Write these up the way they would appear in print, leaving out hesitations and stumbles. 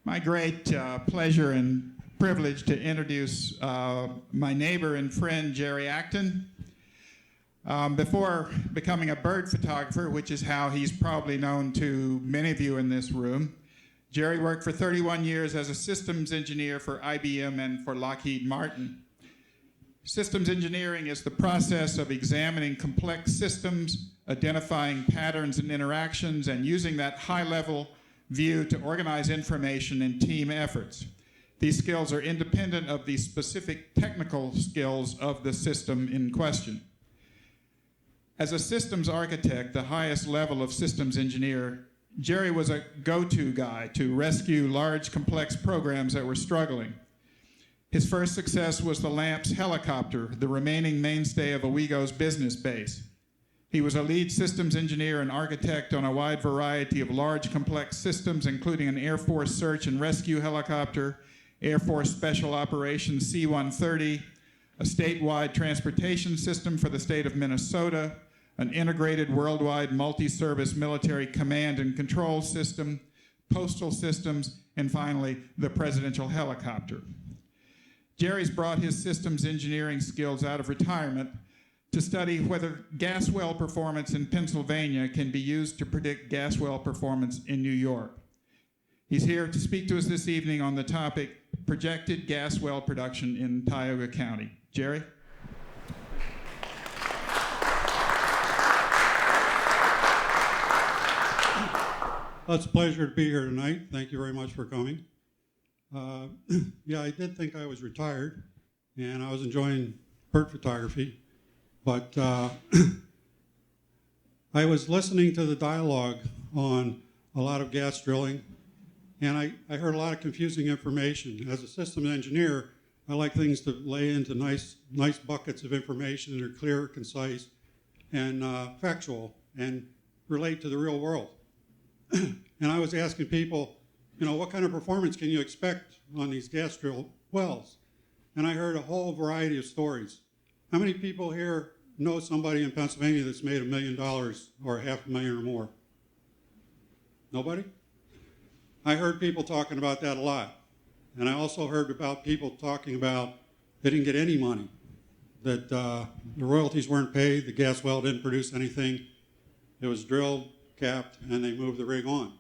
My great pleasure and privilege to introduce my neighbor and friend, Jerry Acton. Before becoming a bird photographer, which is how he's probably known to many of you in this room, Jerry worked for 31 years as a systems engineer for IBM and for Lockheed Martin. Systems engineering is the process of examining complex systems, identifying patterns and interactions, and using that high-level view to organize information in team efforts. These skills are independent of the specific technical skills of the system in question. As a systems architect, the highest level of systems engineer, Jerry was a go-to guy to rescue large, complex programs that were struggling. His first success was the LAMPS helicopter, the remaining mainstay of Owego's business base. He was a lead systems engineer and architect on a wide variety of large, complex systems, including an Air Force search and rescue helicopter, Air Force Special Operations C-130, a statewide transportation system for the state of Minnesota, an integrated worldwide multi-service military command and control system, postal systems, and finally, the presidential helicopter. Jerry's brought his systems engineering skills out of retirement to study whether gas well performance in Pennsylvania can be used to predict gas well performance in New York. He's here to speak to us this evening on the topic, projected gas well production in Tioga County. Jerry? Well, it's a pleasure to be here tonight. Thank you very much for coming. Yeah, I did think I was retired, and I was enjoying bird photography, but I was listening to the dialogue on a lot of gas drilling, and I heard a lot of confusing information. As a systems engineer, I like things to lay into nice buckets of information that are clear, concise, and factual, and relate to the real world. And I was asking people, what kind of performance can you expect on these gas drill wells? And I heard a whole variety of stories. How many people here know somebody in Pennsylvania that's made $1 million or $500,000 or more? Nobody? I heard people talking about that a lot. And I also heard about people talking about they didn't get any money, that the royalties weren't paid, the gas well didn't produce anything. It was drilled, capped, and they moved the rig on.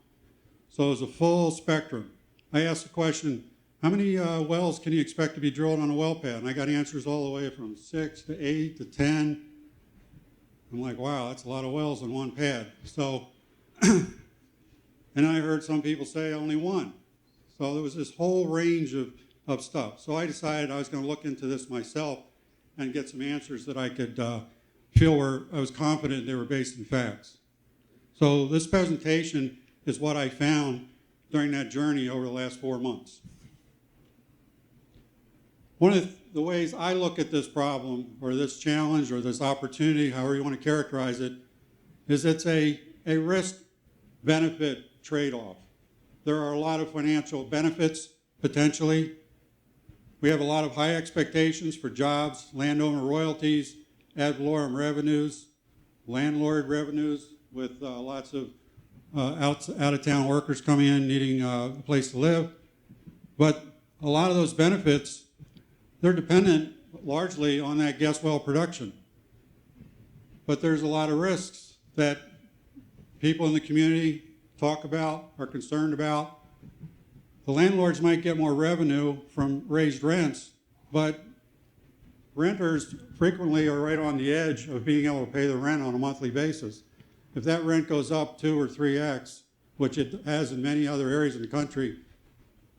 So it was a full spectrum. I asked the question, how many wells can you expect to be drilled on a well pad? And I got answers all the way from 6 to 8 to 10. I'm like, wow, that's a lot of wells on one pad. So, and I heard some people say only one. So there was this whole range of stuff. So I decided I was going to look into this myself and get some answers that I could feel where I was confident they were based in facts. So this presentation is what I found during that journey over the last 4 months. One of the ways I look at this problem, or this challenge, or this opportunity, however you want to characterize it, is it's a risk-benefit trade-off. There are a lot of financial benefits, potentially. We have a lot of high expectations for jobs, landowner royalties, ad valorem revenues, landlord revenues, with lots of out-of-town workers coming in needing a place to live. But a lot of those benefits, they're dependent largely on that gas well production. But there's a lot of risks that people in the community talk about, are concerned about. The landlords might get more revenue from raised rents, but renters frequently are right on the edge of being able to pay the rent on a monthly basis. If that rent goes up 2 or 3x, which it has in many other areas of the country,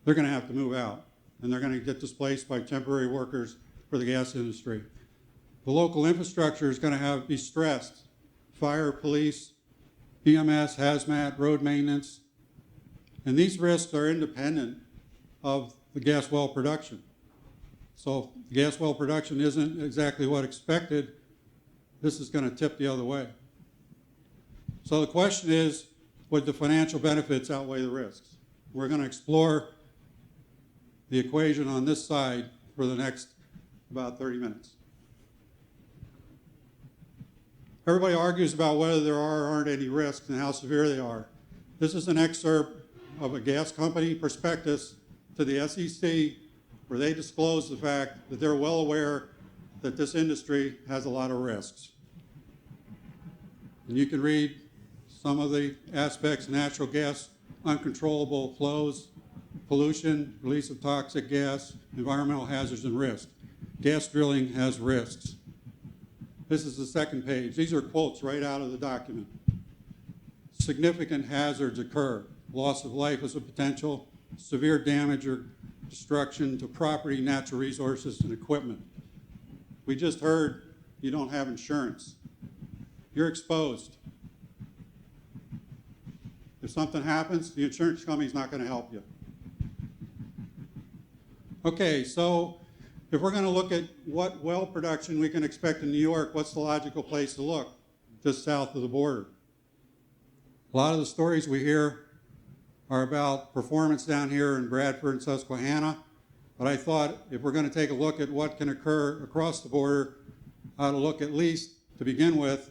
they're going to have to move out, and they're going to get displaced by temporary workers for the gas industry. The local infrastructure is going to be stressed. Fire, police, EMS, hazmat, road maintenance, and these risks are independent of the gas well production. So if the gas well production isn't exactly what expected, this is going to tip the other way. So the question is, would the financial benefits outweigh the risks? We're going to explore the equation on this side for the next about 30 minutes. Everybody argues about whether there are or aren't any risks and how severe they are. This is an excerpt of a gas company prospectus to the SEC where they disclose the fact that they're well aware that this industry has a lot of risks. And you can read some of the aspects: natural gas, uncontrollable flows, pollution, release of toxic gas, environmental hazards and risks. Gas drilling has risks. This is the second page. These are quotes right out of the document. Significant hazards occur. Loss of life is a potential, severe damage or destruction to property, natural resources, and equipment. We just heard you don't have insurance. You're exposed. If something happens, the insurance company's not going to help you. Okay, so if we're going to look at what well production we can expect in New York, what's the logical place to look? Just south of the border. A lot of the stories we hear are about performance down here in Bradford and Susquehanna, but I thought if we're going to take a look at what can occur across the border, I ought to look at least, to begin with,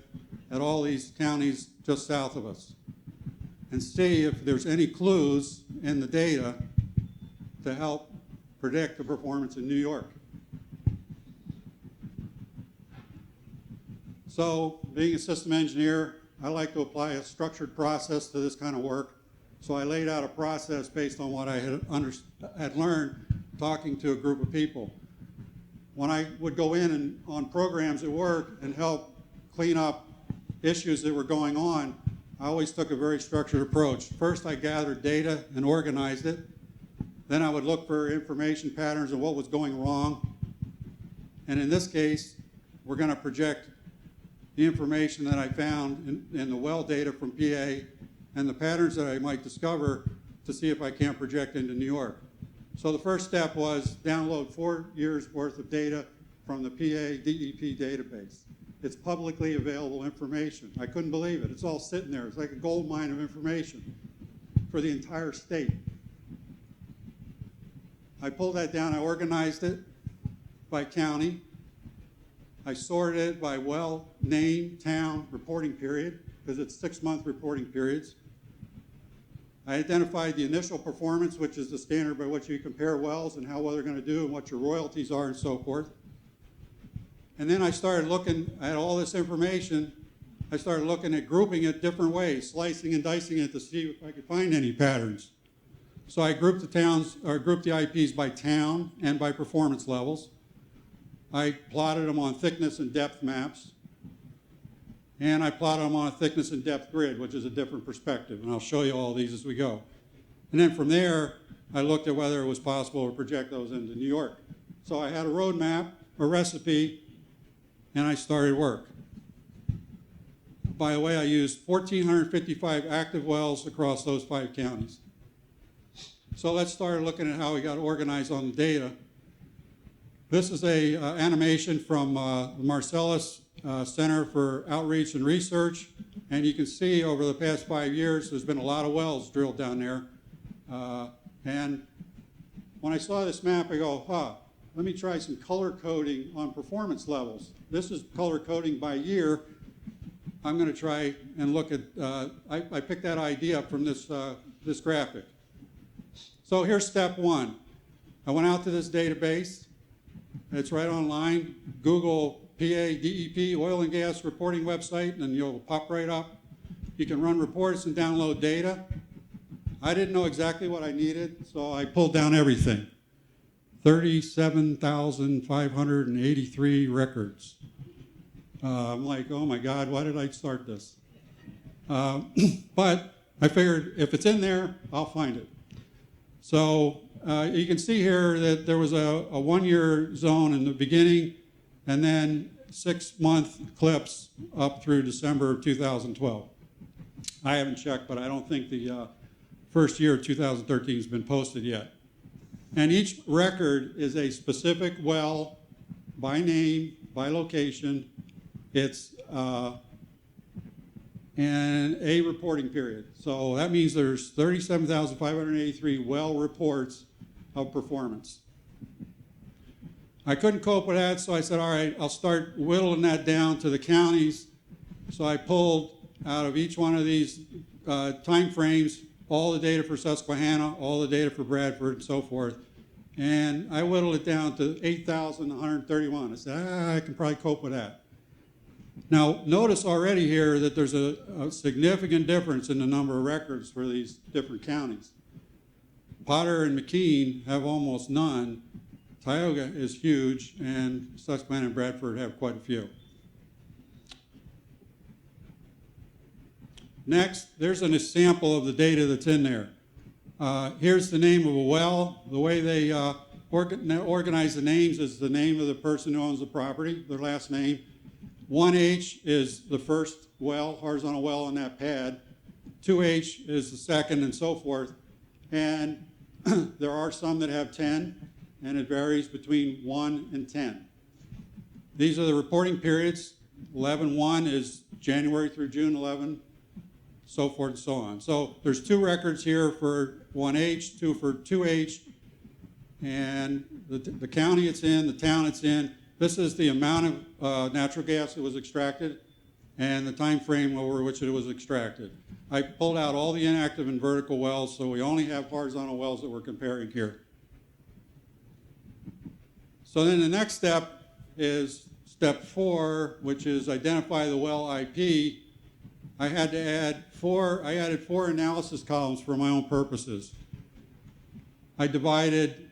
at all these counties just south of us and see if there's any clues in the data to help predict the performance in New York. So, being a system engineer, I like to apply a structured process to this kind of work. So I laid out a process based on what I had learned talking to a group of people. When I would go in and on programs at work and help clean up issues that were going on, I always took a very structured approach. First, I gathered data and organized it. Then I would look for information patterns and what was going wrong. And in this case, we're going to project the information that I found in the well data from PA and the patterns that I might discover to see if I can't project into New York. So the first step was download 4 years worth of data from the PA DEP database. It's publicly available information. I couldn't believe it. It's all sitting there. It's like a gold mine of information for the entire state. I pulled that down. I organized it by county. I sorted it by well, name, town, reporting period, because it's 6-month reporting periods. I identified the initial performance, which is the standard by which you compare wells and how well they're going to do and what your royalties are and so forth. And then I started looking at all this information. I started looking at grouping it different ways, slicing and dicing it to see if I could find any patterns. So I grouped the IPs by town and by performance levels. I plotted them on thickness and depth maps. And I plotted them on a thickness and depth grid, which is a different perspective. And I'll show you all these as we go. And then from there, I looked at whether it was possible to project those into New York. So I had a roadmap, a recipe, and I started work. By the way, I used 1,455 active wells across those 5 counties. So let's start looking at how we got organized on the data. This is a animation from the Marcellus Center for Outreach and Research, and you can see over the past 5 years there's been a lot of wells drilled down there. And when I saw this map, I go, let me try some color coding on performance levels. This is color coding by year. I'm going to try and look at, I picked that idea up from this graphic. So here's step 1. I went out to this database. It's right online. Google PA DEP oil and gas reporting website, and you'll pop right up. You can run reports and download data. I didn't know exactly what I needed, so I pulled down everything. 37,583 records. I'm like, oh my God, why did I start this? But I figured if it's in there, I'll find it. So you can see here that there was a 1-year zone in the beginning, and then 6-month clips up through December of 2012. I haven't checked, but I don't think the first year of 2013 has been posted yet. And each record is a specific well by name, by location. It's and a reporting period. So that means there's 37,583 well reports of performance. I couldn't cope with that, so I said, all right, I'll start whittling that down to the counties. So I pulled out of each one of these time frames all the data for Susquehanna, all the data for Bradford, and so forth. And I whittled it down to 8,131. I said, I can probably cope with that. Now, notice already here that there's a significant difference in the number of records for these different counties. Potter and McKean have almost none. Tioga is huge, and Susquehanna and Bradford have quite a few. Next, there's an example of the data that's in there. Here's the name of a well. The way they organize the names is the name of the person who owns the property, their last name. 1H is the first well, horizontal well on that pad. 2H is the second, and so forth. And there are some that have 10, and it varies between 1 and 10. These are the reporting periods. 11-1 is January through June 11, so forth and so on. So there's 2 records here for 1H, 2 for 2H, and the county it's in, the town it's in. This is the amount of natural gas that was extracted and the time frame over which it was extracted. I pulled out all the inactive and vertical wells, so we only have horizontal wells that we're comparing here. So then the next step is step 4, which is identify the well IP. I had to add I added 4 analysis columns for my own purposes. I divided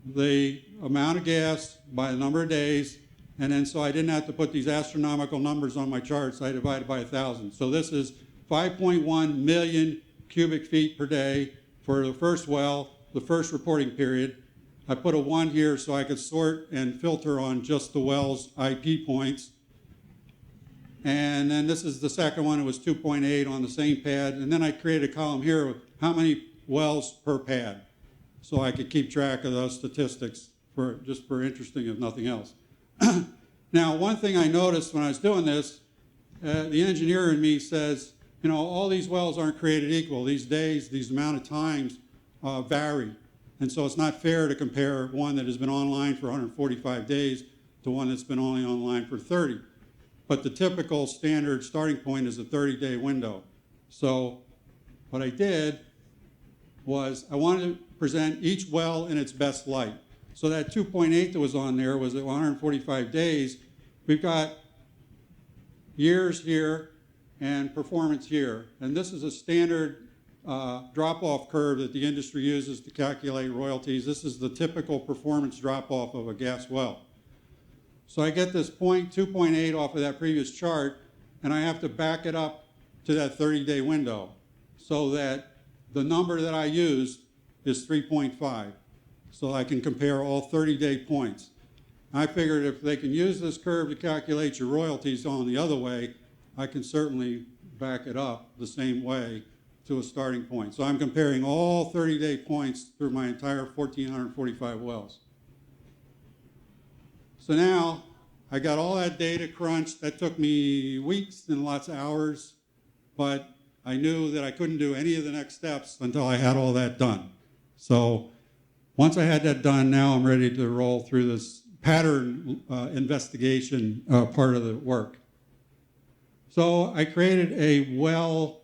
the amount of gas by the number of days, and then so I didn't have to put these astronomical numbers on my charts. I divided by 1,000. So this is 5.1 million cubic feet per day for the first well, the first reporting period. I put a 1 here so I could sort and filter on just the well's IP points. And then this is the second one. It was 2.8 on the same pad. And then I created a column here with how many wells per pad, so I could keep track of those statistics just for interesting, if nothing else. Now, one thing I noticed when I was doing this, the engineer in me says, you know, all these wells aren't created equal. These days, these amount of times vary. And so it's not fair to compare one that has been online for 145 days to one that's been only online for 30. But the typical standard starting point is a 30-day window. So what I did was I wanted to present each well in its best light. So that 2.8 that was on there was at 145 days. We've got years here and performance here. And this is a standard drop-off curve that the industry uses to calculate royalties. This is the typical performance drop-off of a gas well. So I get this 2.8 off of that previous chart, and I have to back it up to that 30-day window so that the number that I used is 3.5, so I can compare all 30-day points. I figured if they can use this curve to calculate your royalties on the other way, I can certainly back it up the same way to a starting point. So I'm comparing all 30-day points through my entire 1,445 wells. So now I got all that data crunched. That took me weeks and lots of hours, but I knew that I couldn't do any of the next steps until I had all that done. So once I had that done, now I'm ready to roll through this pattern investigation part of the work. So I created a well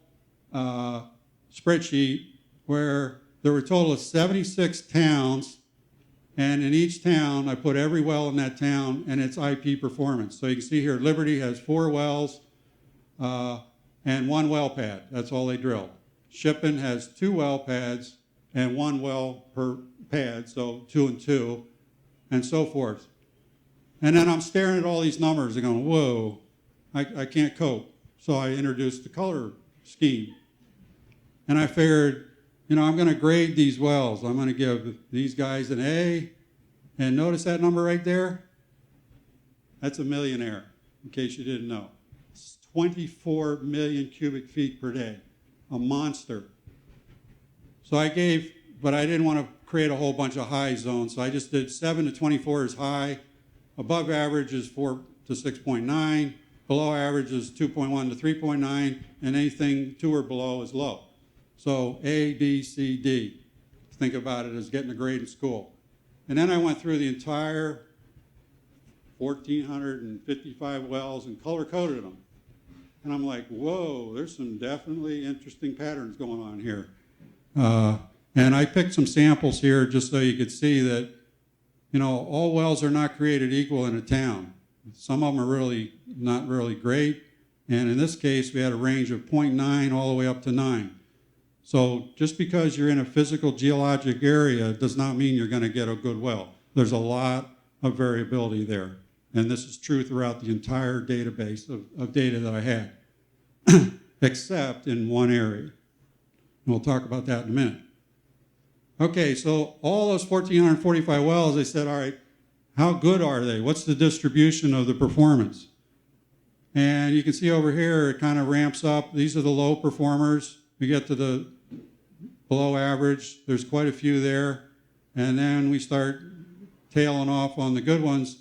spreadsheet where there were a total of 76 towns, and in each town I put every well in that town and its IP performance. So you can see here Liberty has 4 wells and 1 well pad. That's all they drilled. Shippen has 2 well pads and 1 well per pad, so 2 and 2, and so forth. And then I'm staring at all these numbers and going, whoa, I can't cope. So I introduced the color scheme. And I figured, you know, I'm going to grade these wells. I'm going to give these guys an A. And notice that number right there? That's a millionaire, in case you didn't know. It's 24 million cubic feet per day, a monster. So but I didn't want to create a whole bunch of high zones, so I just did 7 to 24 is high, above average is 4 to 6.9, below average is 2.1 to 3.9, and anything 2 or below is low. So A, B, C, D. Think about it as getting a grade in school. And then I went through the entire 1,455 wells and color-coded them. And I'm like, whoa, there's some definitely interesting patterns going on here. And I picked some samples here just so you could see that, you know, all wells are not created equal in a town. Some of them are really not really great. And in this case, we had a range of 0.9 all the way up to 9. So just because you're in a physical geologic area does not mean you're going to get a good well. There's a lot of variability there. And this is true throughout the entire database of data that I had, except in one area. And we'll talk about that in a minute. Okay, so all those 1,445 wells, they said, all right, how good are they? What's the distribution of the performance? And you can see over here, it kind of ramps up. These are the low performers. We get to the below average. There's quite a few there. And then we start tailing off on the good ones.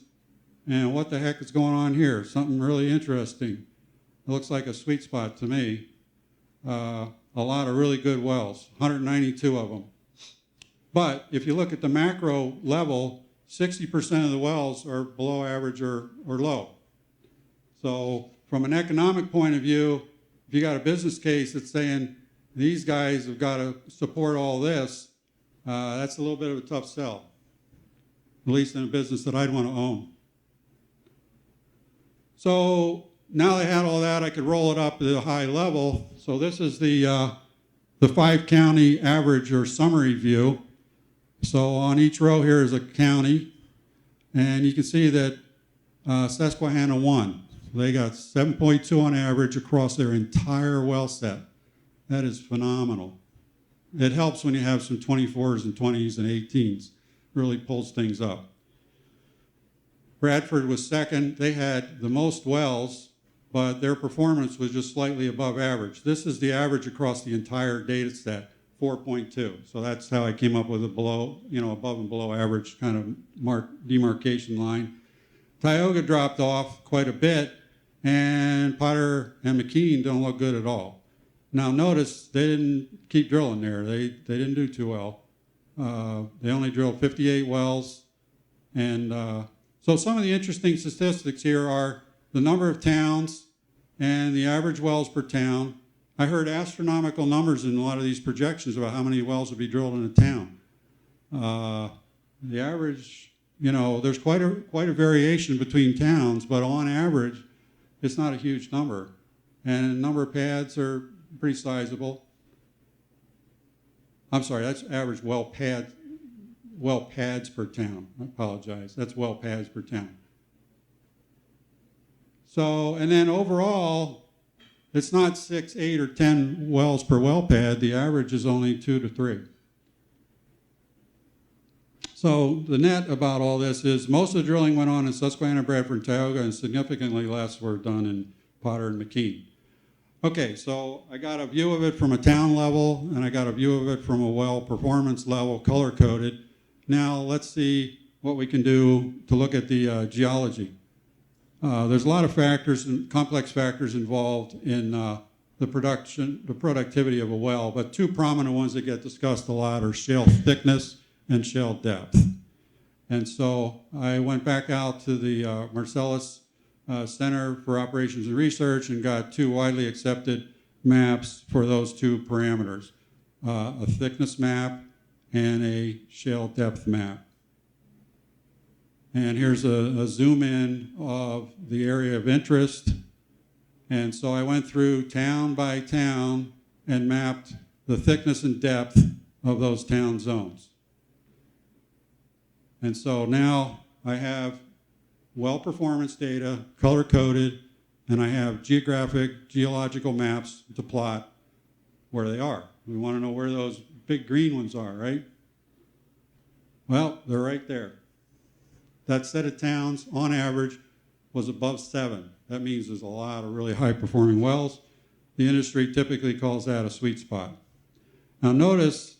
And what the heck is going on here? Something really interesting. It looks like a sweet spot to me. A lot of really good wells, 192 of them. But if you look at the macro level, 60% of the wells are below average or low. So from an economic point of view, if you got a business case that's saying these guys have got to support all this, that's a little bit of a tough sell, at least in a business that I'd want to own. So now I had all that, I could roll it up to a high level. So this is the 5-county average or summary view. So on each row here is a county, and you can see that Susquehanna won. They got 7.2 on average across their entire well set. That is phenomenal. It helps when you have some 24s and 20s and 18s. Really pulls things up. Bradford was second. They had the most wells, but their performance was just slightly above average. This is the average across the entire data set, 4.2. So that's how I came up with a below, above and below average kind of demarcation line. Tioga dropped off quite a bit, and Potter and McKean don't look good at all. Now notice they didn't keep drilling there. They didn't do too well. They only drilled 58 wells. And so some of the interesting statistics here are the number of towns and the average wells per town. I heard astronomical numbers in a lot of these projections about how many wells would be drilled in a town. The average, there's quite a variation between towns, but on average, it's not a huge number. And the number of pads are pretty sizable. I'm sorry, that's average well pads per town. I apologize. That's well pads per town. So, and then overall, it's not 6, 8, or 10 wells per well pad. The average is only 2 to 3. So the net about all this is most of the drilling went on in Susquehanna, Bradford, and Tioga, and significantly less were done in Potter and McKean. Okay, so I got a view of it from a town level, and I got a view of it from a well performance level, color-coded. Now let's see what we can do to look at the geology. There's a lot of factors and complex factors involved in the productivity of a well, but two prominent ones that get discussed a lot are shale thickness and shale depth. And so I went back out to the Marcellus Center for Operations and Research and got two widely accepted maps for those two parameters, a thickness map and a shale depth map. And here's a zoom in of the area of interest. And so I went through town by town and mapped the thickness and depth of those town zones. And so now I have well performance data, color coded, and I have geological maps to plot where they are. We want to know where those big green ones are, right? Well, they're right there. That set of towns, on average, was above 7. That means there's a lot of really high-performing wells. The industry typically calls that a sweet spot. Now notice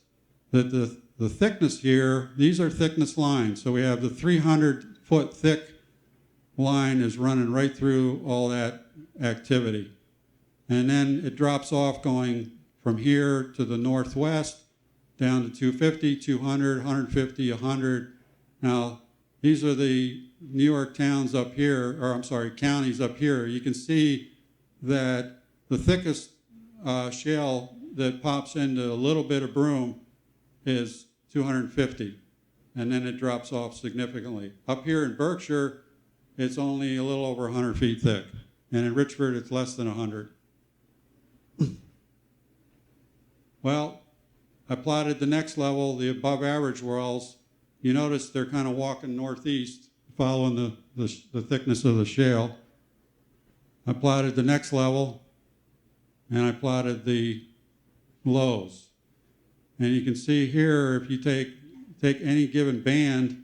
that the thickness here, these are thickness lines. So we have the 300-foot thick line is running right through all that activity. And then it drops off going from here to the northwest down to 250, 200, 150, 100. Now, these are the New York towns up here, or I'm sorry, counties up here. You can see that the thickest shale that pops into a little bit of broom is 250, and then it drops off significantly. Up here in Berkshire, it's only a little over 100 feet thick, and in Richford, it's less than 100. Well, I plotted the next level, the above average wells. You notice they're kind of walking northeast, following the thickness of the shale. I plotted the next level, and I plotted the lows. And you can see here, if you take any given band,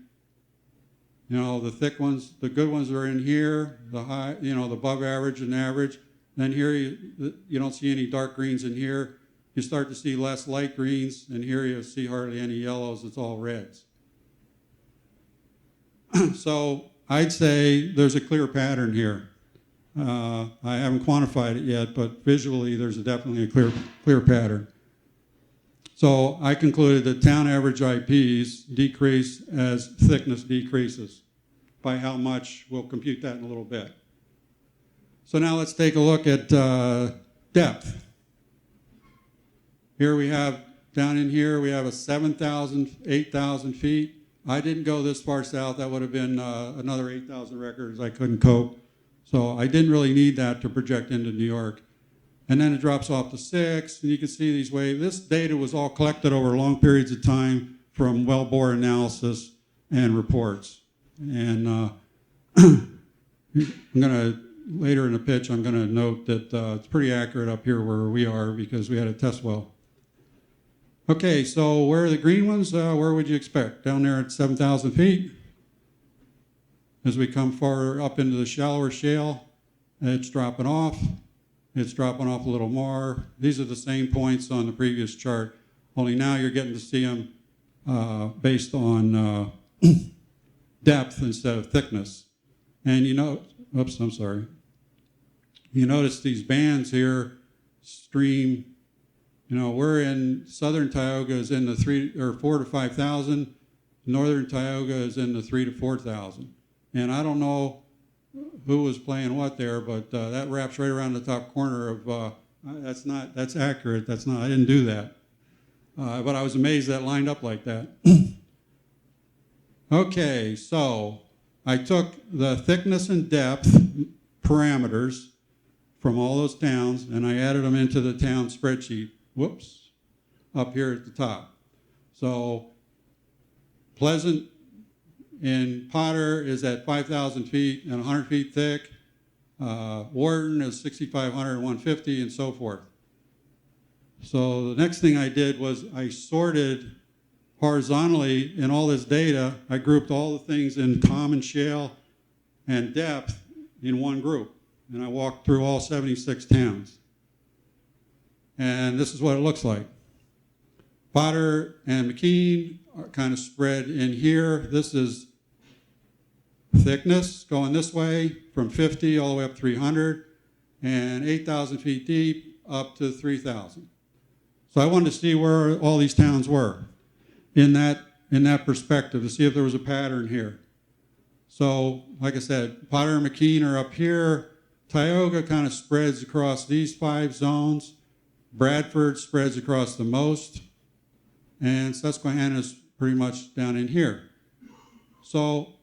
you know, the thick ones, the good ones are in here, the high, you know, the above average and average. Then here you don't see any dark greens in here. You start to see less light greens, and here you see hardly any yellows, it's all reds. So I'd say there's a clear pattern here. I haven't quantified it yet, but visually there's definitely a clear pattern. So I concluded that town average IPs decrease as thickness decreases. By how much, we'll compute that in a little bit. So now let's take a look at depth. Here we have, down in here, we have a 7,000, 8,000 feet. I didn't go this far south. That would have been another 8,000 records. I couldn't cope. So I didn't really need that to project into New York. And then it drops off to 6, and you can see these waves. This data was all collected over long periods of time from wellbore analysis and reports. And I'm going to, later in the pitch, I'm going to note that it's pretty accurate up here where we are because we had a test well. Okay, so where are the green ones? Where would you expect? Down there at 7,000 feet. As we come far up into the shallower shale, it's dropping off. It's dropping off a little more. These are the same points on the previous chart, only now you're getting to see them based on depth instead of thickness. And you know, oops, I'm sorry. You notice these bands here stream. You know, we're in southern Tioga is in the 4 to 5,000. Northern Tioga is in the 3 to 4,000. And I don't know who was playing what there, but that wraps right around the top corner of, that's accurate. That's not, I didn't do that. But I was amazed that lined up like that. Okay, so I took the thickness and depth parameters from all those towns and I added them into the town spreadsheet. Whoops, up here at the top. So Pleasant in Potter is at 5,000 feet and 100 feet thick. Wharton is 6,500 and 150 and so forth. So the next thing I did was I sorted horizontally in all this data. I grouped all the things in common shale and depth in one group. And I walked through all 76 towns. And this is what it looks like. Potter and McKean are kind of spread in here. This is thickness going this way from 50 all the way up 300 and 8,000 feet deep up to 3,000. So I wanted to see where all these towns were in that perspective to see if there was a pattern here. So like I said, Potter and McKean are up here. Tioga kind of spreads across these 5 zones. Bradford spreads across the most, and Susquehanna is pretty much down in here. So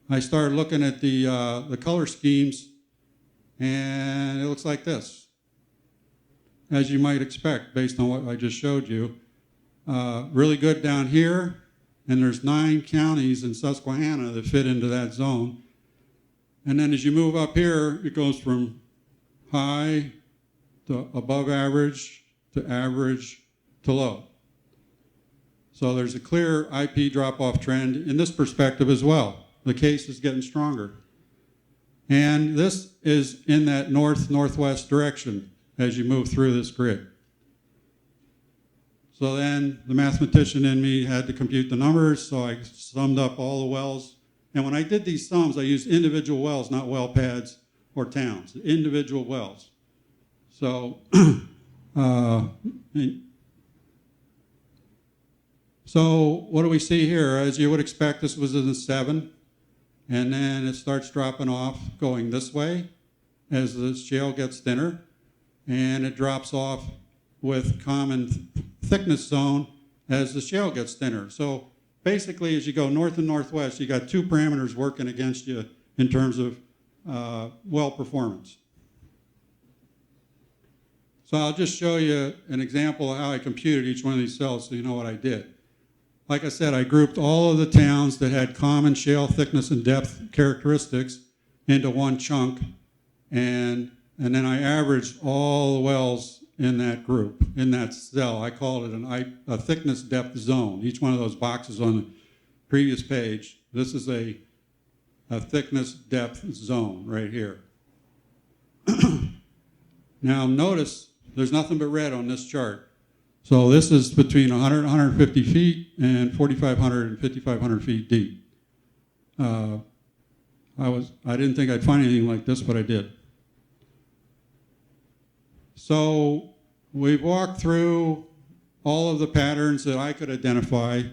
I started looking at the color schemes, and it looks like this, as you might expect based on what I just showed you. Really good down here, and there's 9 counties in Susquehanna that fit into that zone. And then as you move up here, it goes from high to above average to low. So there's a clear IP drop-off trend in this perspective as well. The case is getting stronger. And this is in that north-northwest direction as you move through this grid. So then the mathematician in me had to compute the numbers, so I summed up all the wells. And when I did these sums, I used individual wells, not well pads or towns, individual wells. So, so what do we see here? As you would expect, this was in the 7, and then it starts dropping off, going this way as the shale gets thinner, and it drops off with common thickness zone as the shale gets thinner. So basically, as you go north and northwest, you got two parameters working against you in terms of well performance. So I'll just show you an example of how I computed each one of these cells so you know what I did. Like I said, I grouped all of the towns that had common shale thickness and depth characteristics into one chunk, and then I averaged all the wells in that group, in that cell. I called it a thickness depth zone. Each one of those boxes on the previous page, this is a thickness depth zone right here. Now notice there's nothing but red on this chart. So this is between 100 and 150 feet and 4,500 and 5,500 feet deep. I didn't think I'd find anything like this, but I did. So we've walked through all of the patterns that I could identify,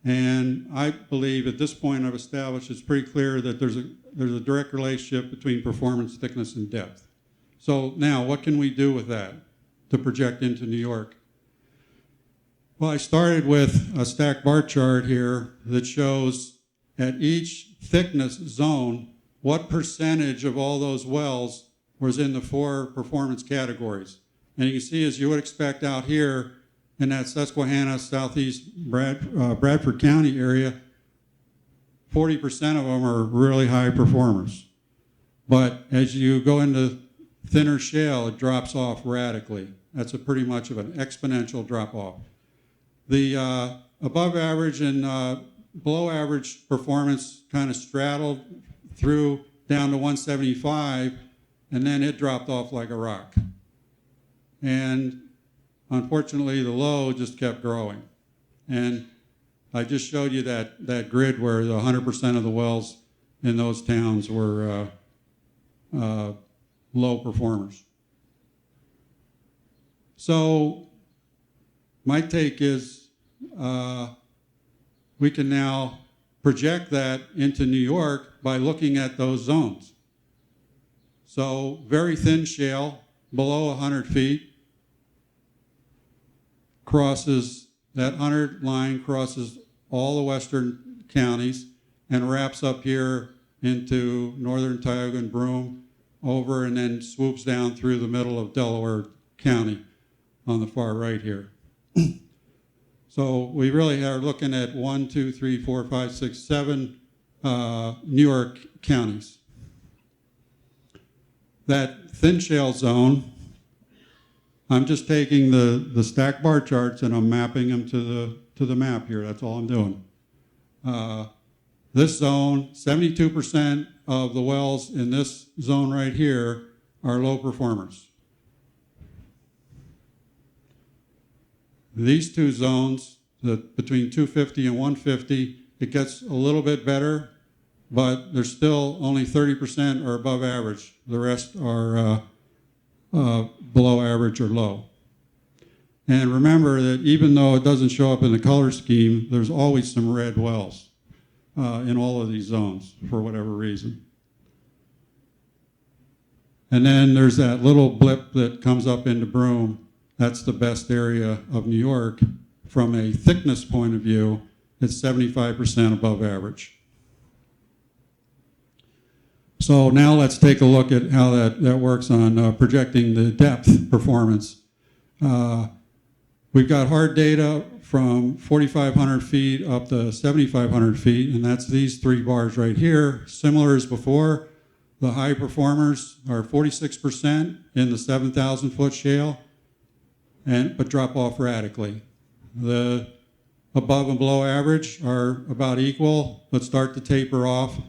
and I believe at this point I've established it's pretty clear that there's a direct relationship between performance, thickness, and depth. So now what can we do with that to project into New York? Well, I started with a stacked bar chart here that shows at each thickness zone what percentage of all those wells was in the four performance categories. And you can see, as you would expect out here in that Susquehanna, southeast Bradford County area, 40% of them are really high performers. But as you go into thinner shale, it drops off radically. That's pretty much of an exponential drop off. The above average and below average performance kind of straddled through down to 175, and then it dropped off like a rock. And unfortunately, the low just kept growing. And I just showed you that grid where the 100% of the wells in those towns were low performers. So my take is we can now project that into New York by looking at those zones. So very thin shale, below 100 feet, crosses, that 100 line crosses all the western counties and wraps up here into northern Tioga and Broome over, and then swoops down through the middle of Delaware County on the far right here. So we really are looking at 1, 2, 3, 4, 5, 6, 7 New York counties. That thin shale zone, I'm just taking the stacked bar charts and I'm mapping them to the map here. That's all I'm doing. This zone, 72% of the wells in this zone right here are low performers. These two zones, between 250 and 150, it gets a little bit better, but there's still only 30% are above average. The rest are below average or low. And remember that even though it doesn't show up in the color scheme, there's always some red wells in all of these zones for whatever reason. And then there's that little blip that comes up into Broome. That's the best area of New York. From a thickness point of view, it's 75% above average. So now let's take a look at how that works on projecting the depth performance. We've got hard data from 4,500 feet up to 7,500 feet, and that's these three bars right here. Similar as before, the high performers are 46% in the 7,000 foot shale, but drop off radically. The above and below average are about equal, but start to taper off,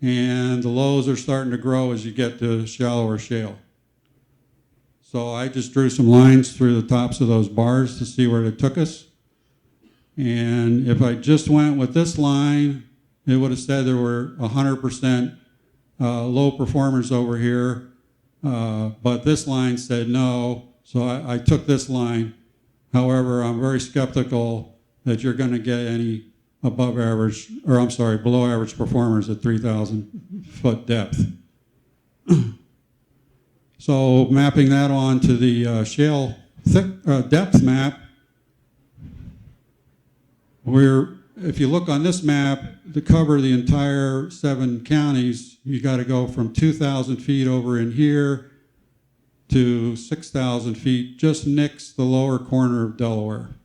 and the lows are starting to grow as you get to shallower shale. So I just drew some lines through the tops of those bars to see where it took us. And if I just went with this line, it would have said there were 100% low performers over here, but this line said no, so I took this line. However, I'm very skeptical that you're going to get any above average, or I'm sorry, below average performers at 3,000 foot depth. So mapping that on to the shale depth map, if you look on this map, to cover the entire 7 counties, you got to go from 2,000 feet over in here to 6,000 feet, just nicks the lower corner of Delaware.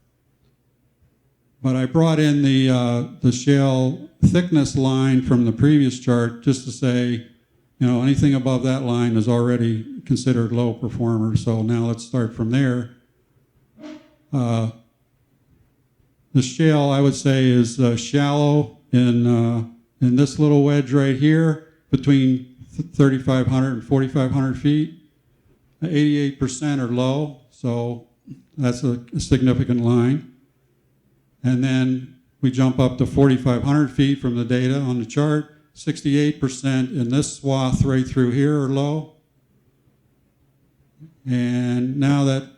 But I brought in the shale thickness line from the previous chart just to say, you know, anything above that line is already considered low performer. So now let's start from there. The shale, I would say, is shallow in this little wedge right here between 3,500 and 4,500 feet. 88% are low, so that's a significant line. And then we jump up to 4,500 feet from the data on the chart. 68% in this swath right through here are low. And now that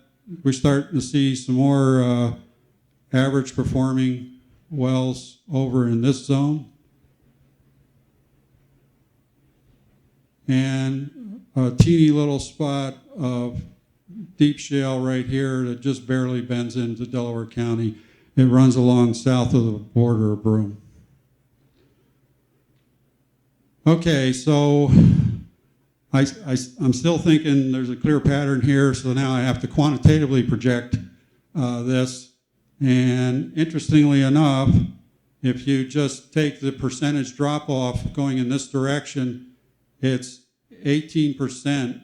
we're starting to see some more average performing wells over in this zone. And a teeny little spot of deep shale right here that just barely bends into Delaware County. It runs along south of the border of Broome. Okay, so I'm still thinking there's a clear pattern here, so now I have to quantitatively project this. And interestingly enough, if you just take the percentage drop off going in this direction, it's 18%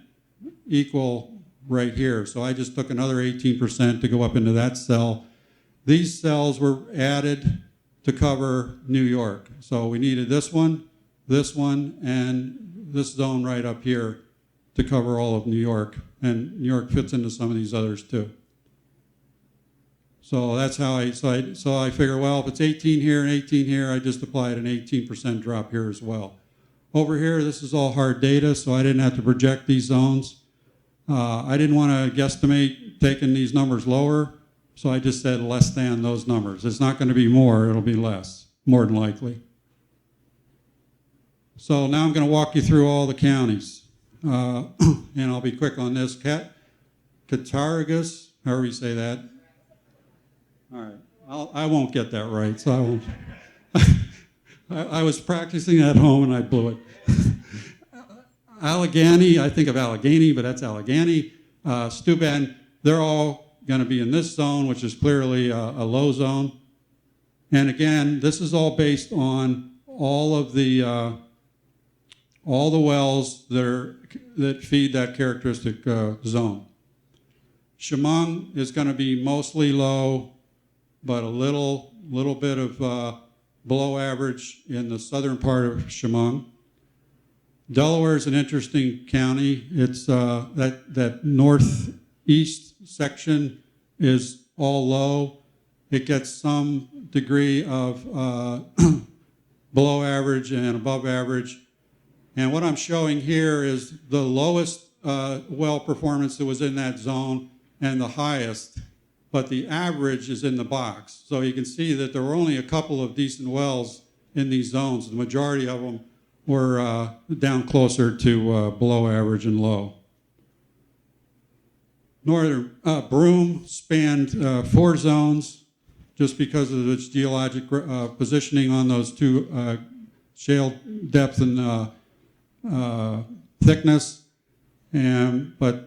equal right here. So I just took another 18% to go up into that cell. These cells were added to cover New York. So we needed this one, and this zone right up here to cover all of New York. And New York fits into some of these others too. So that's how I figure, well, if it's 18 here and 18 here, I just applied an 18% drop here as well. Over here, this is all hard data, so I didn't have to project these zones. I didn't want to guesstimate taking these numbers lower, so I just said less than those numbers. It's not going to be more, it'll be less, more than likely. So now I'm going to walk you through all the counties, and I'll be quick on this. Cattaraugus, however you say that. All right, I won't get that right, so I won't. I was practicing at home and I blew it. Allegheny, I think of Allegheny, but that's Allegheny. Steuben, they're all going to be in this zone, which is clearly a low zone. And again, this is all based on all the wells that feed that characteristic zone. Chemung is going to be mostly low, but a little bit of below average in the southern part of Chemung. Delaware is an interesting county. It's that northeast section is all low. It gets some degree of below average and above average. And what I'm showing here is the lowest well performance that was in that zone and the highest, but the average is in the box. So you can see that there were only a couple of decent wells in these zones. The majority of them were down closer to below average and low. Northern Broome spanned 4 zones just because of its geologic positioning on those 2 shale depth and thickness. But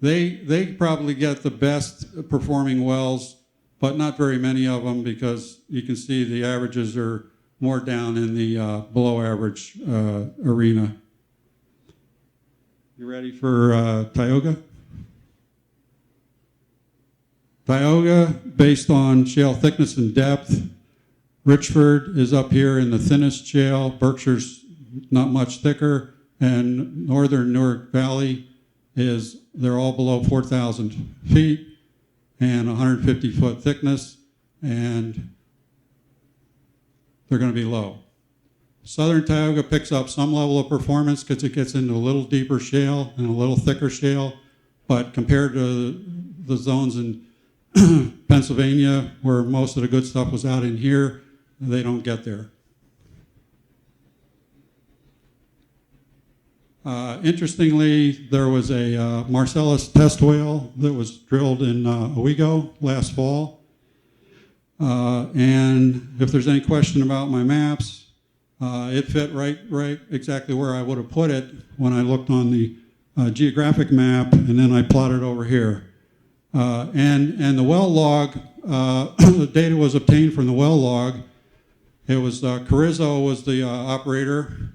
they probably get the best performing wells, but not very many of them because you can see the averages are more down in the below average arena. You ready for Tioga? Tioga, based on shale thickness and depth. Richford is up here in the thinnest shale. Berkshire's not much thicker. And northern Newark Valley they're all below 4,000 feet and 150-foot thickness, and they're going to be low. Southern Tioga picks up some level of performance because it gets into a little deeper shale and a little thicker shale, but compared to the zones in Pennsylvania, where most of the good stuff was out in here, they don't get there. Interestingly, there was a Marcellus test well that was drilled in Owego last fall. And if there's any question about my maps, it fit right exactly where I would have put it when I looked on the geographic map, and then I plotted over here. And the well log, the data was obtained from the well log. It was Carrizo was the operator,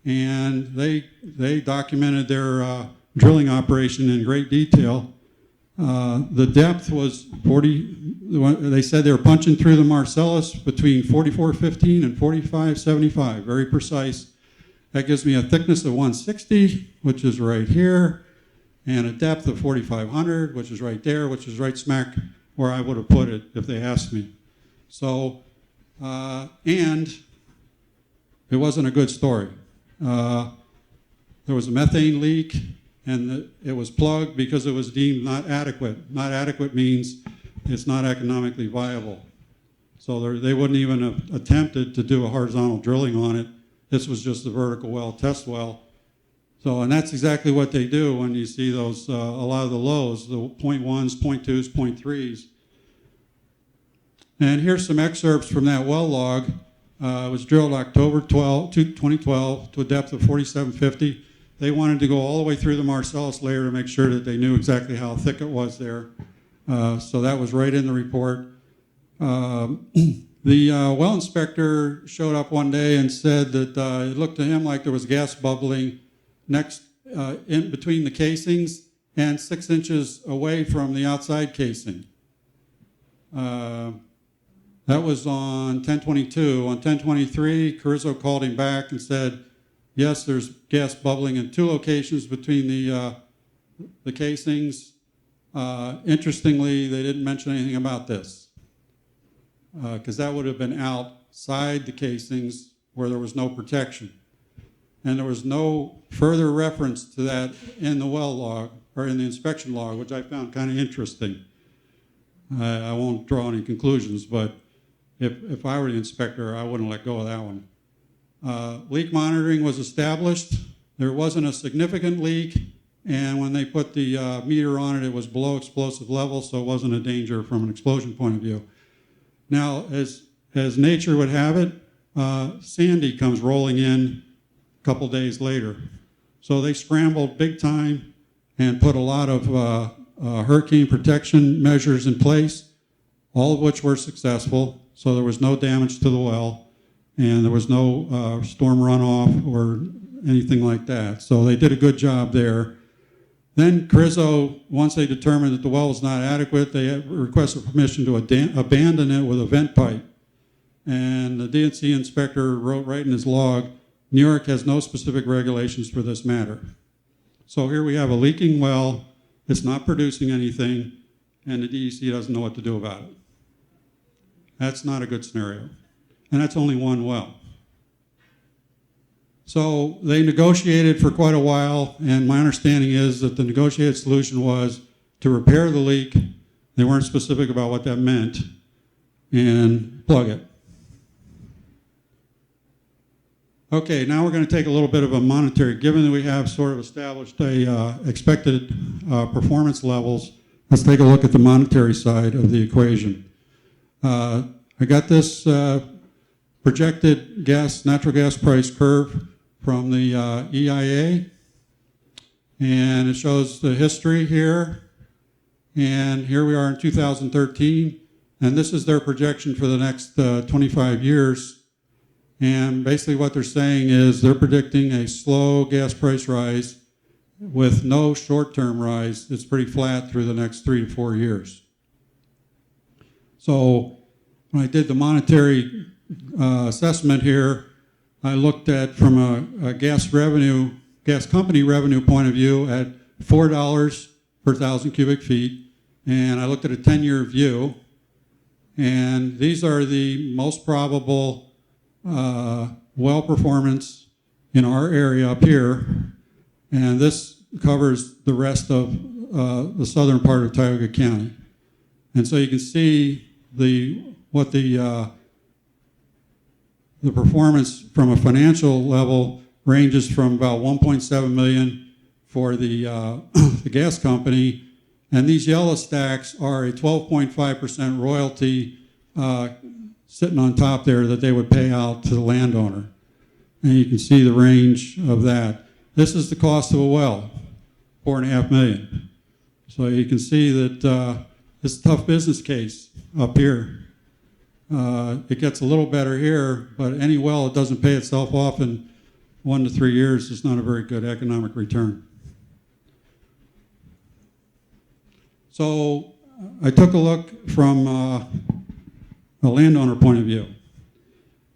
and they documented their drilling operation in great detail. The depth was 40, they said they were punching through the Marcellus between 4415 and 4575, very precise. That gives me a thickness of 160, which is right here, and a depth of 4500, which is right there, which is right smack where I would have put it if they asked me. So, and it wasn't a good story. There was a methane leak, and it was plugged because it was deemed not adequate. Not adequate means it's not economically viable. So they wouldn't even have attempted to do a horizontal drilling on it. This was just a vertical well, test well. So, and that's exactly what they do when you see those, a lot of the lows, the 0.1s, 0.2s, 0.3s. And here's some excerpts from that well log. It was drilled October 2012 to a depth of 4750. They wanted to go all the way through the Marcellus layer to make sure that they knew exactly how thick it was there. So that was right in the report. The well inspector showed up one day and said that it looked to him like there was gas bubbling next in between the casings and 6 inches away from the outside casing. That was on 10/22. On 10/23, Carrizo called him back and said, yes, there's gas bubbling in 2 locations between the casings. Interestingly, they didn't mention anything about this because that would have been outside the casings where there was no protection. And there was no further reference to that in the well log or in the inspection log, which I found kind of interesting. I won't draw any conclusions, but if I were the inspector, I wouldn't let go of that one. Leak monitoring was established. There wasn't a significant leak, and when they put the meter on it, it was below explosive level, so it wasn't a danger from an explosion point of view. Now, as nature would have it, Sandy comes rolling in a couple days later. So they scrambled big time and put a lot of hurricane protection measures in place, all of which were successful. So there was no damage to the well, and there was no storm runoff or anything like that. So they did a good job there. Then Carrizo, once they determined that the well was not adequate, they requested permission to abandon it with a vent pipe. And the D&C inspector wrote right in his log, New York has no specific regulations for this matter. So here we have a leaking well, it's not producing anything, and the DEC doesn't know what to do about it. That's not a good scenario. And that's only one well. So they negotiated for quite a while, and my understanding is that the negotiated solution was to repair the leak. They weren't specific about what that meant, and plug it. Okay, now we're going to take a little bit of a monetary, given that we have sort of established expected performance levels, let's take a look at the monetary side of the equation. I got this projected natural gas price curve from the EIA, and it shows the history here, and here we are in 2013, and this is their projection for the next 25 years, and basically what they're saying is they're predicting a slow gas price rise with no short-term rise. It's pretty flat through the next 3 to 4 years. So when I did the monetary assessment here, I looked at from a gas company revenue point of view at $4 per 1,000 cubic feet, and I looked at a 10-year view, and these are the most probable well performance in our area up here, and this covers the rest of the southern part of Tioga County. And so you can see what the performance from a financial level ranges from about 1.7 million for the, the gas company, and these yellow stacks are a 12.5% royalty sitting on top there that they would pay out to the landowner. And you can see the range of that. This is the cost of a well, $4.5 million. So you can see that it's a tough business case up here. It gets a little better here, but any well that doesn't pay itself off in 1 to 3 years is not a very good economic return. So I took a look from a landowner point of view.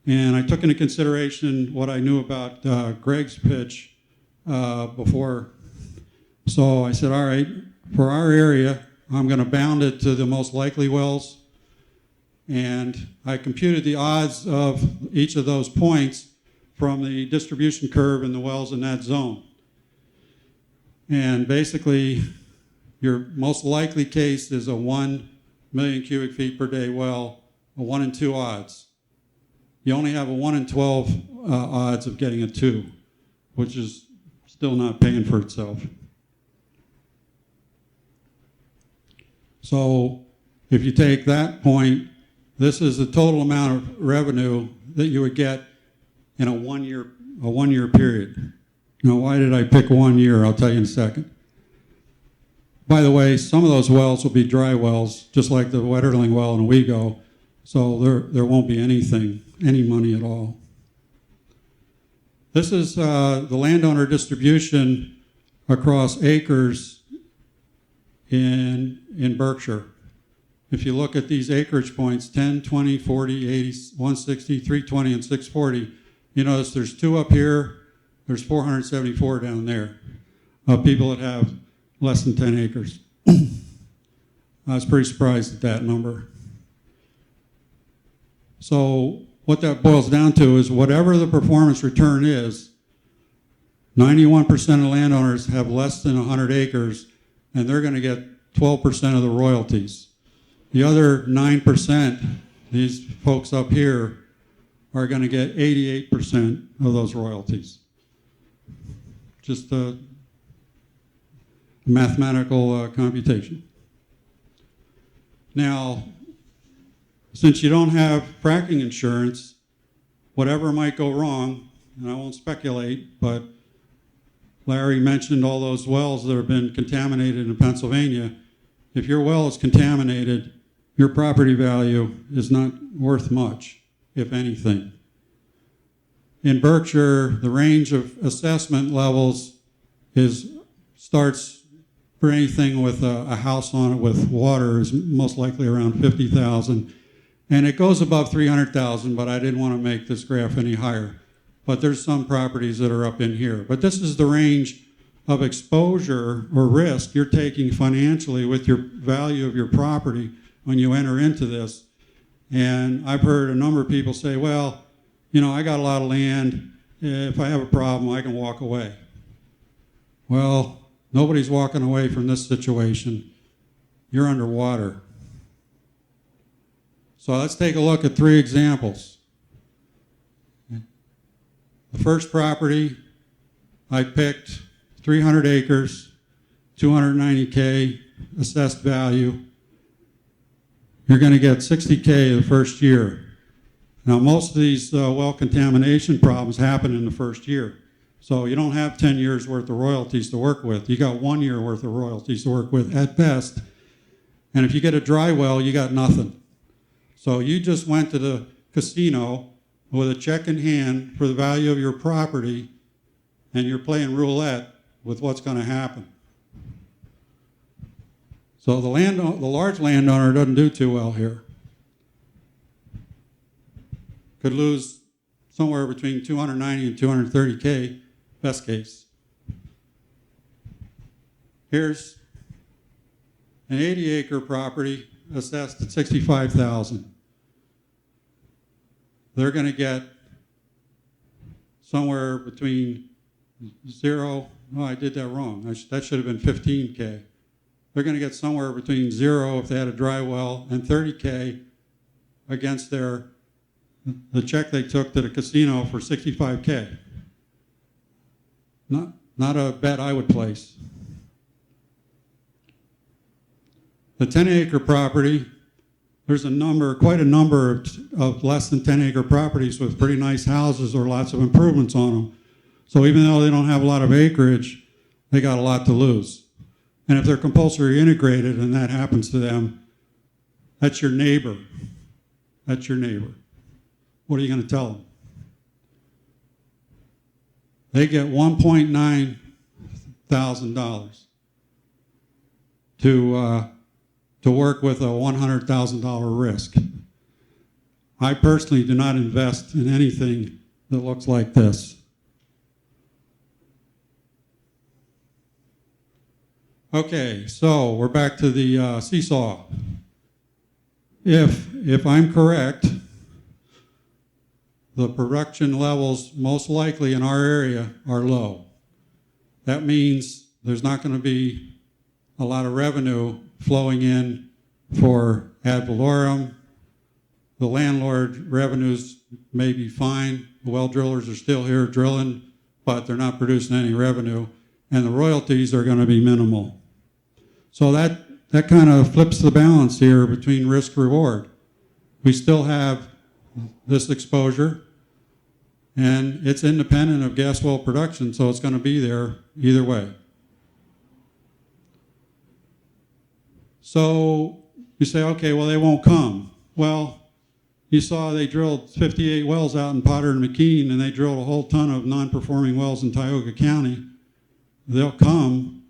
And I took into consideration what I knew about Greg's pitch before. So I said, all right, for our area, I'm going to bound it to the most likely wells. And I computed the odds of each of those points from the distribution curve in the wells in that zone. And basically, your most likely case is a 1 million cubic feet per day well, a 1 in 2 odds. You only have a 1 in 12 odds of getting a 2, which is still not paying for itself. So if you take that point, this is the total amount of revenue that you would get in a one year period. Now, why did I pick 1 year? I'll tell you in a second. By the way, some of those wells will be dry wells, just like the Wetterling well in Owego, so there won't be any money at all. This is the landowner distribution across acres in Berkshire. If you look at these acreage points, 10, 20, 40, 80, 160, 320, and 640, you notice there's 2 up here, there's 474 down there of people that have less than 10 acres. I was pretty surprised at that number. So what that boils down to is whatever the performance return is, 91% of landowners have less than 100 acres, and they're going to get 12% of the royalties. The other 9%, these folks up here, are going to get 88% of those royalties. Just a mathematical computation. Now, since you don't have fracking insurance, whatever might go wrong, and I won't speculate, but Larry mentioned all those wells that have been contaminated in Pennsylvania. If your well is contaminated, your property value is not worth much, if anything. In Berkshire, the range of assessment levels starts for anything with a house on it with water is most likely around 50,000. And it goes above 300,000, but I didn't want to make this graph any higher. But there's some properties that are up in here. But this is the range of exposure or risk you're taking financially with your value of your property when you enter into this. And I've heard a number of people say, well, you know, I got a lot of land. If I have a problem, I can walk away. Well, nobody's walking away from this situation. You're underwater. So let's take a look at 3 examples. The first property, I picked 300 acres, 290K assessed value. You're going to get 60K the first year. Now, most of these well contamination problems happen in the first year. So you don't have 10 years worth of royalties to work with. You got 1 year worth of royalties to work with at best. And if you get a dry well, you got nothing. So you just went to the casino with a check in hand for the value of your property, and you're playing roulette with what's going to happen. So the large landowner doesn't do too well here. Could lose somewhere between 290 and 230K, best case. Here's an 80-acre property assessed at 65,000. They're going to get somewhere between 0, no, I did that wrong. That should have been 15K. They're going to get somewhere between 0 if they had a dry well and 30K against the check they took to the casino for 65K. Not a bet I would place. The 10-acre property, there's quite a number of less than 10-acre properties with pretty nice houses or lots of improvements on them. So even though they don't have a lot of acreage, they got a lot to lose. And if they're compulsory integrated and that happens to them, that's your neighbor. That's your neighbor. What are you going to tell them? They get $1.9 thousand to work with a $100,000 risk. I personally do not invest in anything that looks like this. Okay, so we're back to the seesaw. If I'm correct, the production levels most likely in our area are low. That means there's not going to be a lot of revenue flowing in for ad valorem. The landlord revenues may be fine. The well drillers are still here drilling, but they're not producing any revenue. And the royalties are going to be minimal. So that kind of flips the balance here between risk reward. We still have this exposure, and it's independent of gas well production, so it's going to be there either way. So you say, okay, well, they won't come. Well, you saw they drilled 58 wells out in Potter and McKean, and they drilled a whole ton of non-performing wells in Tioga County. They'll come,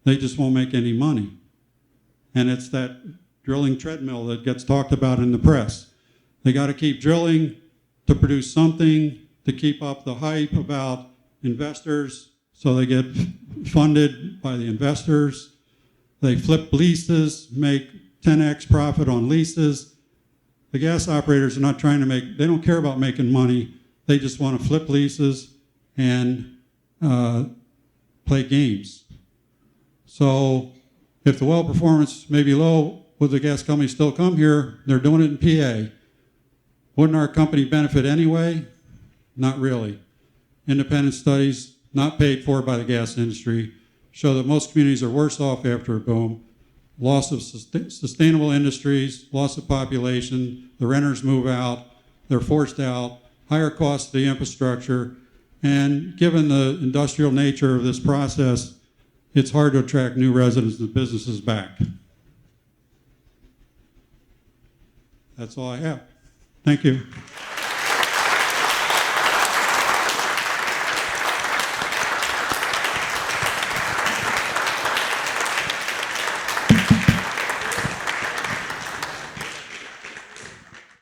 they just won't make any money. And it's that drilling treadmill that gets talked about in the press. They got to keep drilling to produce something, to keep up the hype about investors, so they get funded by the investors. They flip leases, make 10x profit on leases. The gas operators are not trying to they don't care about making money. They just want to flip leases and play games. So if the well performance may be low, would the gas company still come here? They're doing it in PA. Wouldn't our company benefit anyway? Not really. Independent studies, not paid for by the gas industry, show that most communities are worse off after a boom. Loss of sustainable industries, loss of population, the renters move out, they're forced out, higher costs to the infrastructure, and given the industrial nature of this process, it's hard to attract new residents and businesses back. That's all I have. Thank you.